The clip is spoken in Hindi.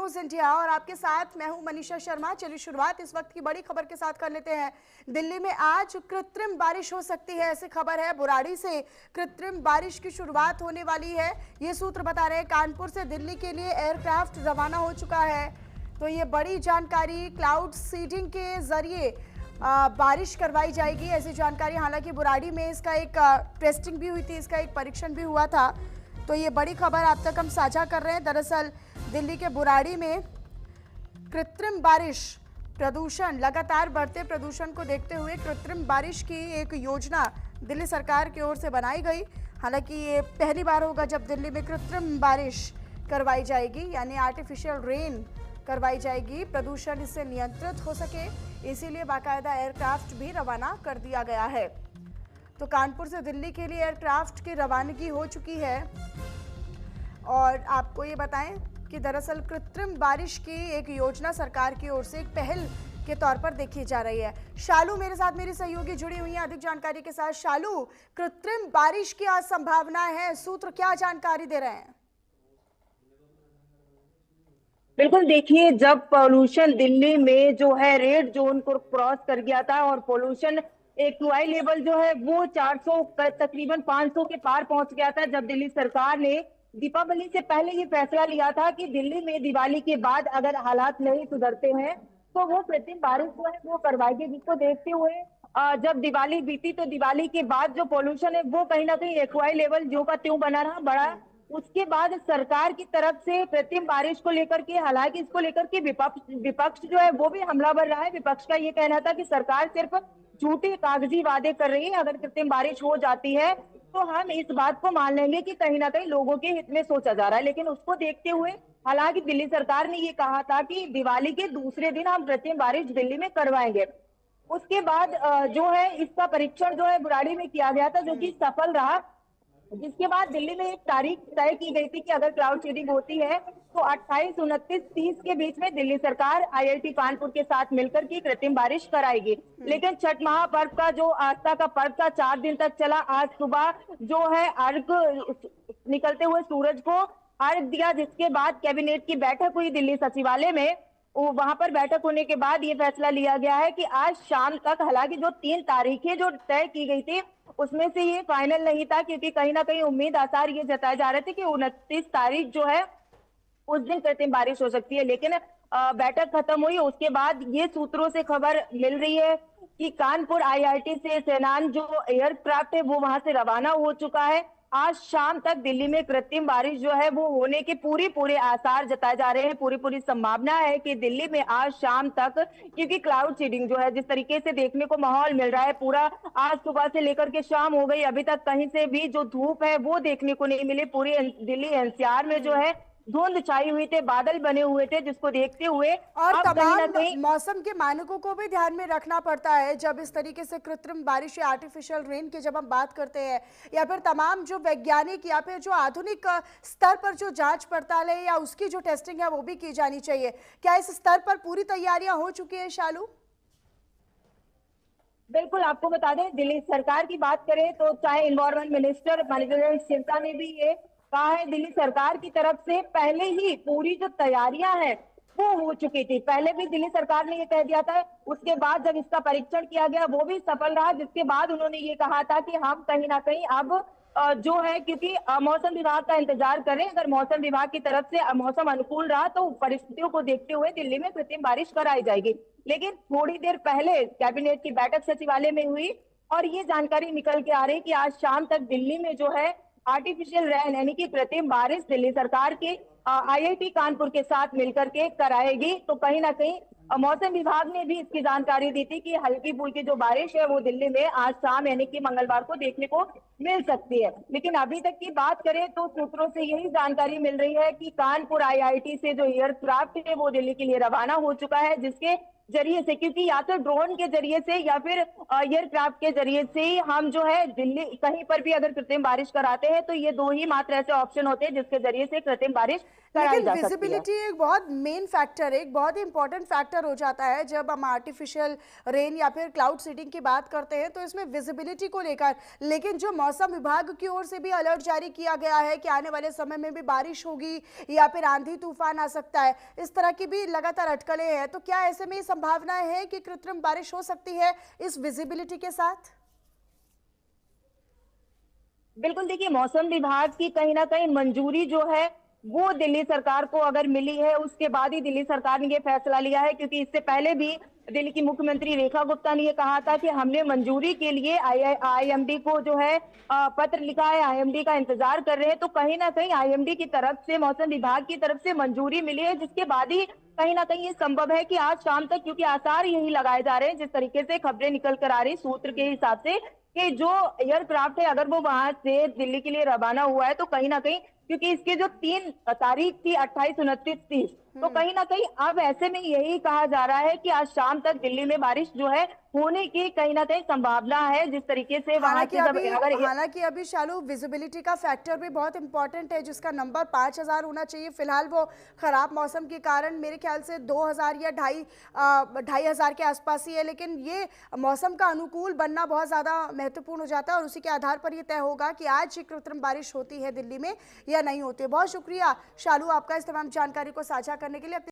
न्यूज इंडिया और आपके साथ मैं हूं मनीषा शर्मा। चलिए शुरुआत इस वक्त की बड़ी खबर के साथ कर लेते हैं। दिल्ली में आज कृत्रिम बारिश हो सकती है, ऐसी खबर है। बुराड़ी से कृत्रिम बारिश की शुरुआत होने वाली है, ये सूत्र बता रहे हैं। कानपुर से दिल्ली के लिए एयरक्राफ्ट रवाना हो चुका है। तो ये बड़ी जानकारी, क्लाउड सीडिंग के जरिए बारिश करवाई जाएगी, ऐसी जानकारी। हालांकि बुराड़ी में इसका एक टेस्टिंग भी हुई थी, इसका एक परीक्षण भी हुआ था। तो ये बड़ी खबर आप तक हम साझा कर रहे हैं। दरअसल दिल्ली के बुराड़ी में कृत्रिम बारिश, प्रदूषण, लगातार बढ़ते प्रदूषण को देखते हुए कृत्रिम बारिश की एक योजना दिल्ली सरकार की ओर से बनाई गई। हालांकि ये पहली बार होगा जब दिल्ली में कृत्रिम बारिश करवाई जाएगी, यानी आर्टिफिशियल रेन करवाई जाएगी, प्रदूषण इससे नियंत्रित हो सके, इसीलिए बाकायदा एयरक्राफ्ट भी रवाना कर दिया गया है। तो कानपुर से दिल्ली के लिए एयरक्राफ्ट की रवानगी हो चुकी है। और आपको ये बताएं कि दरअसल कृत्रिम बारिश की एक योजना सरकार की ओर से एक पहल के तौर पर देखी जा रही है। शालू मेरे साथ, मेरी सहयोगी जुड़ी हुई है अधिक जानकारी के साथ। शालू, कृत्रिम बारिश की आज संभावना है, सूत्र क्या जानकारी दे रहे हैं? बिल्कुल, देखिए, जब पोल्यूशन दिल्ली में जो है रेड जोन को क्रॉस कर गया था और पोल्यूशन एक्यूआई लेवल जो है वो 400 तकरीबन 500 के पार पहुंच गया था, जब दिल्ली सरकार ने दीपावली से पहले ये फैसला लिया था कि दिल्ली में दिवाली के बाद अगर हालात नहीं सुधरते हैं तो वो कृत्रिम बारिश जो है वो करवाएगी। जिसको देखते हुए जब दिवाली बीती तो दिवाली के बाद जो पोल्यूशन है वो कहीं ना कहीं एक्यूआई लेवल जो का त्यों बना रहा, बढ़ा। उसके बाद सरकार की तरफ से कृत्रिम बारिश को लेकर के, हालांकि इसको लेकर के विपक्ष जो है वो भी हमलावर रहा है। विपक्ष का ये कहना था कि सरकार सिर्फ झूठे कागजी वादे कर रही है, अगर कृत्रिम बारिश हो जाती है तो हम इस बात को मान लेंगे कि कहीं ना कहीं लोगों के हित में सोचा जा रहा है। लेकिन उसको देखते हुए हालांकि दिल्ली सरकार ने ये कहा था कि दिवाली के दूसरे दिन हम कृत्रिम बारिश दिल्ली में करवाएंगे। उसके बाद जो है इसका परीक्षण जो है बुराड़ी में किया गया था, जो कि सफल रहा। जिसके बाद दिल्ली में एक तारीख तय की गई थी कि अगर क्लाउड सीडिंग होती है तो 28, 29, 30 के बीच में दिल्ली सरकार आईआईटी कानपुर के साथ मिलकर की कृत्रिम बारिश कराएगी। लेकिन छठ महापर्व का जो आस्था का पर्व था 4 दिन तक चला। आज सुबह जो है अर्घ निकलते हुए सूरज को अर्घ दिया, जिसके बाद कैबिनेट की बैठक हुई दिल्ली सचिवालय में। वहां पर बैठक होने के बाद ये फैसला लिया गया है कि आज शाम तक, हालांकि जो 3 तारीखें जो तय की गई थी उसमें से ये फाइनल नहीं था, क्योंकि कहीं ना कहीं उम्मीद आसार ये जताए जा रहे थे कि 29 तारीख जो है उस दिन कृत्रिम बारिश हो सकती है। लेकिन बैठक खत्म हुई, उसके बाद ये सूत्रों से खबर मिल रही है कि कानपुर आईआईटी से सेनान जो एयरक्राफ्ट है वो वहां से रवाना हो चुका है। आज शाम तक दिल्ली में कृत्रिम बारिश जो है वो होने के पूरे आसार जताए जा रहे हैं। पूरी संभावना है कि दिल्ली में आज शाम तक, क्योंकि क्लाउड सीडिंग जो है जिस तरीके से देखने को माहौल मिल रहा है, पूरा आज सुबह से लेकर के शाम हो गई, अभी तक कहीं से भी जो धूप है वो देखने को नहीं मिली। पूरी दिल्ली एनसीआर में जो है धुंध छाई हुई थे, बादल बने हुए थे, जिसको देखते हुए और अब कहीं ना तमाम कहीं मौसम के मानकों को भी ध्यान में रखना पड़ता है जब इस तरीके से कृत्रिम बारिश या आर्टिफिशियल रेन की जब हम बात करते हैं, या फिर तमाम जो वैज्ञानिक या फिर जो आधुनिक स्तर पर जो जांच पड़ताल है या उसकी जो टेस्टिंग है वो भी की जानी चाहिए। क्या इस स्तर पर पूरी तैयारियां हो चुकी है शालू? बिल्कुल, आपको बता दें, दिल्ली सरकार की बात करें तो चाहे इन्वायरमेंट मिनिस्टर मनोज सिन्हा ने भी ये कहा है, दिल्ली सरकार की तरफ से पहले ही पूरी जो तैयारियां हैं वो हो चुकी थी। पहले भी दिल्ली सरकार ने ये कह दिया था, उसके बाद जब इसका परीक्षण किया गया वो भी सफल रहा, जिसके बाद उन्होंने ये कहा था कि हम कहीं ना कहीं अब जो है, क्योंकि मौसम विभाग का इंतजार करें, अगर मौसम विभाग की तरफ से मौसम अनुकूल रहा तो परिस्थितियों को देखते हुए दिल्ली में कृत्रिम बारिश कराई जाएगी। लेकिन थोड़ी देर पहले कैबिनेट की बैठक सचिवालय में हुई और ये जानकारी निकल के आ रही कि आज शाम तक दिल्ली में जो है आर्टिफिशियल रेन यानी कि कृत्रिम बारिश दिल्ली सरकार के आईआईटी कानपुर के साथ मिलकर के कराएगी। तो कहीं ना कहीं मौसम विभाग ने भी इसकी जानकारी दी थी कि हल्की फुल्की जो बारिश है वो दिल्ली में आज शाम यानी कि मंगलवार को देखने को मिल सकती है। लेकिन अभी तक की बात करें तो सूत्रों से यही जानकारी मिल रही है कि कानपुर आईआईटी से जो एयरक्राफ्ट है वो दिल्ली के लिए रवाना हो चुका है, जिसके जरिए से, क्योंकि या तो ड्रोन के जरिए से या फिर एयरक्राफ्ट के जरिए से ही हम जो है दिल्ली कहीं पर भी अगर कृत्रिम बारिश कराते हैं तो ये 2 ही मात्र ऐसे ऑप्शन होते हैं जिसके जरिए से कृत्रिम बारिश कराई लेकिन जा सकती है। विजिबिलिटी एक बहुत मेन फैक्टर है, एक बहुत ही इंपॉर्टेंट फैक्टर हो जाता है जब हम आर्टिफिशियल रेन या फिर क्लाउड सीडिंग की बात करते हैं, तो इसमें विजिबिलिटी को लेकर। लेकिन जो मौसम विभाग की ओर से भी अलर्ट जारी किया गया है कि आने वाले समय में भी बारिश होगी या फिर आंधी तूफान आ सकता है, इस तरह की भी लगातार अटकलें हैं, तो क्या ऐसे में ये संभावना है कि कृत्रिम बारिश हो सकती है इस विजिबिलिटी के साथ? बिल्कुल, देखिए मौसम विभाग की कहीं न कहीं मंजूरी जो है, वो दिल्ली सरकार को अगर मिली है, उसके बाद ही दिल्ली सरकार ने ये फैसला लिया है, क्योंकि इससे पहले भी दिल्ली की मुख्यमंत्री रेखा गुप्ता ने ये कहा था कि हमने मंजूरी के लिए आईएमडी को जो है पत्र लिखा है, आईएमडी का इंतजार कर रहे हैं। तो कहीं न कहीं आईएमडी की तरफ से, मौसम विभाग की तरफ से मंजूरी मिली है, जिसके बाद ही कहीं न कहीं ये संभव है कि आज शाम तक, क्योंकि आसार यही लगाए जा रहे हैं, जिस तरीके से खबरें निकल कर आ रही सूत्र के हिसाब से, कि जो एयरक्राफ्ट है अगर वो वहां से दिल्ली के लिए रवाना हुआ है, तो कहीं ना कहीं, क्योंकि इसके जो 3 तारीख थी, 28, 29, 30, तो कहीं ना कहीं अब ऐसे में यही कहा जा रहा है कि आज शाम तक दिल्ली में बारिश जो है होने की कहीं ना कहीं संभावना है। जिस तरीके से वहां हालांकि से जब अभी अगर हालांकि अभी शालू विजिबिलिटी का फैक्टर भी बहुत इंपॉर्टेंट है, जिसका नंबर 5000 होना चाहिए। फिलहाल वो खराब मौसम के कारण मेरे ख्याल से 2000 या 2500 के आसपास ही है, लेकिन ये मौसम का अनुकूल बनना बहुत ज़्यादा महत्वपूर्ण हो जाता है और उसी के आधार पर ये तय होगा कि आज ये कृत्रिम बारिश होती है दिल्ली में या नहीं होती है। बहुत शुक्रिया शालू आपका इस तमाम जानकारी को साझा करने के लिए।